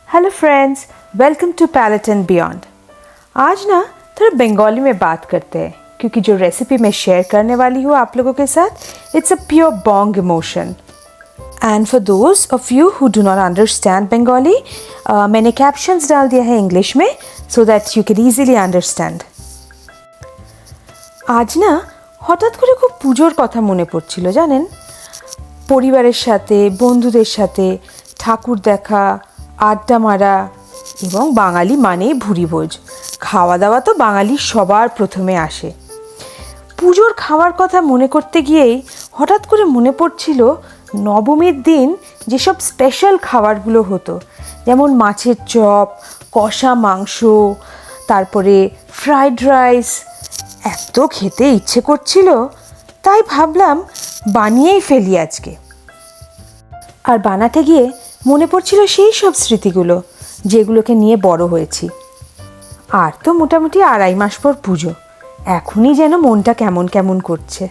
Hello friends, welcome to Palette and Beyond. आज ना थोड़ा बंगाली में बात करते हैं क्योंकि जो रेसिपी मैं शेयर करने वाली हूँ आप लोगों के साथ, it's a pure Bong emotion. And for those of you who do not understand Bengali, मैंने कैप्शंस डाल दिया है इंग्लिश में so that you can easily understand. আজ না হঠাৎ করে খুব পুজোর কথা মনে পড়ছিল জানেন। পরিবারের সাথে, বন্ধুদের সাথে ঠাকুর দেখা, আড্ডা মারা এবং বাঙালি মানেই ভুরিভোজ। খাওয়া দাওয়া তো বাঙালির সবার প্রথমে আসে। পুজোর খাওয়ার কথা মনে করতে গিয়েই হঠাৎ করে মনে পড়ছিল নবমীর দিন যেসব স্পেশাল খাবারগুলো হতো, যেমন মাছের চপ, কষা মাংস, তারপরে ফ্রাইড রাইস। এত খেতে ইচ্ছে করছিল, তাই ভাবলাম বানিয়েই ফেলি আজকে। আর বানাতে গিয়ে মনে পড়ছিল সেই সব স্মৃতিগুলো যেগুলোকে নিয়ে বড় হয়েছি। আর তো মোটামুটি 2.5 মাস পর পুজো, এখনই যেন মনটা কেমন কেমন করছে।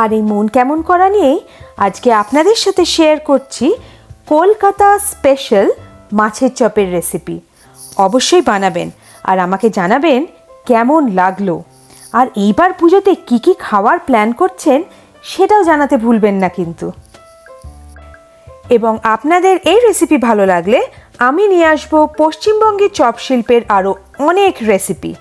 আর এই মন কেমন করা নিয়েই আজকে আপনাদের সাথে শেয়ার করছি কলকাতা স্পেশাল মাছের চপের রেসিপি। অবশ্যই বানাবেন আর আমাকে জানাবেন কেমন লাগলো। আর এইবার পুজোতে কী কী খাওয়ার প্ল্যান করছেন সেটাও জানাতে ভুলবেন না কিন্তু। এবং আপনাদের এই রেসিপি ভালো লাগলে আমি নিয়ে আসবো পশ্চিমবঙ্গের চপ শিল্পের আরও অনেক রেসিপি।